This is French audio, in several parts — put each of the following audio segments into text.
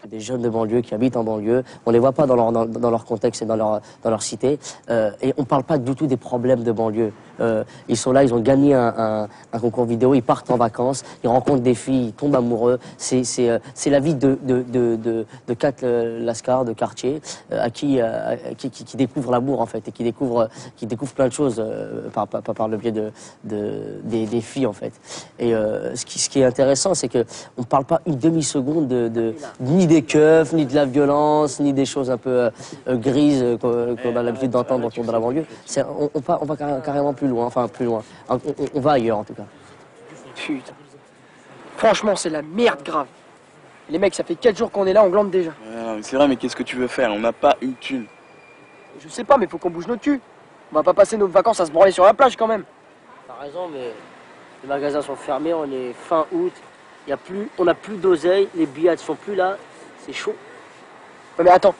Des jeunes de banlieue qui habitent en banlieue, on les voit pas dans leur contexte et dans leur cité, et on parle pas du tout des problèmes de banlieue. Ils sont là, ils ont gagné un concours vidéo, ils partent en vacances, ils rencontrent des filles, ils tombent amoureux. C'est la vie de Kat Lascar, de quartier, qui découvre l'amour en fait, et qui découvre plein de choses par le biais des filles en fait. Et ce qui est intéressant, c'est que on parle pas une demi-seconde ni des keufs, ni de la violence, ni des choses un peu grises qu'on a l'habitude d'entendre autour de la banlieue. On va carrément plus loin, enfin plus loin. On va ailleurs en tout cas. Putain. Franchement, c'est la merde grave. Les mecs, ça fait 4 jours qu'on est là, on glande déjà. C'est vrai, mais qu'est-ce que tu veux faire? On n'a pas une thune. Je sais pas, mais faut qu'on bouge nos culs. On va pas passer nos vacances à se branler sur la plage quand même. T'as raison, mais les magasins sont fermés, on est fin août, on n'a plus d'oseille, les billets ne sont plus là, c'est chaud. Ouais, mais attends,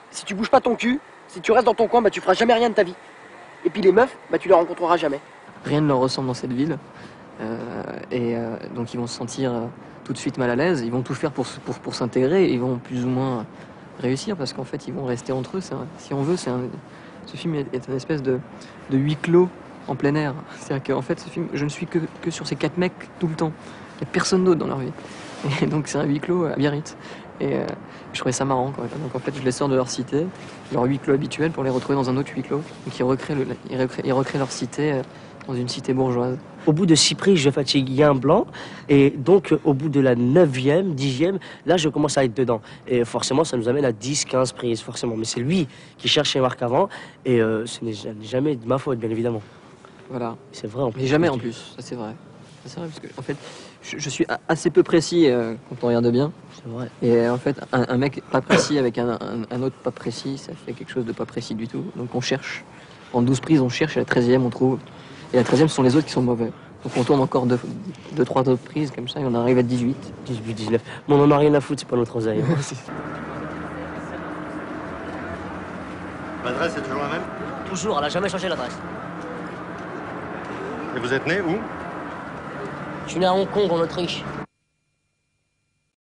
si tu bouges pas ton cul, si tu restes dans ton coin, bah tu feras jamais rien de ta vie. Et puis les meufs, bah tu les rencontreras jamais. Rien ne leur ressemble dans cette ville, donc ils vont se sentir tout de suite mal à l'aise, ils vont tout faire pour s'intégrer, ils vont plus ou moins réussir parce qu'en fait ils vont rester entre eux. Si on veut, ce film est une espèce de huis clos en plein air. C'est-à-dire qu'en fait ce film, je ne suis que sur ces 4 mecs tout le temps. Il n'y a personne d'autre dans leur vie. Et donc c'est un huis clos à Biarritz. Et je trouvais ça marrant quand même. Donc en fait je les sors de leur cité, leur huis clos habituel, pour les retrouver dans un autre huis clos. Donc ils recréent leur cité dans une cité bourgeoise. Au bout de 6 prises, je fatigue un blanc. Et donc, au bout de la 9e, 10e, là, je commence à être dedans. Et forcément, ça nous amène à 10, 15 prises, forcément. Mais c'est lui qui cherche les marques avant. Et ce n'est jamais de ma faute, bien évidemment. Voilà. C'est vrai en plus. Mais jamais en plus, ça c'est vrai. C'est vrai parce que, en fait, je suis assez peu précis quand on regarde bien. C'est vrai. Et en fait, un mec pas précis avec un autre pas précis, ça fait quelque chose de pas précis du tout. Donc on cherche. En 12 prises, on cherche, et la 13e, on trouve. Et la 13e, ce sont les autres qui sont mauvais. Donc on tourne encore 2-3 autres prises comme ça et on arrive à 18. 18, 19. Bon, on en a rien à foutre, c'est pas notre oseille. L'adresse est toujours la même? Toujours, elle a jamais changé l'adresse. Et vous êtes né où? Je suis né à Hong Kong, en Autriche.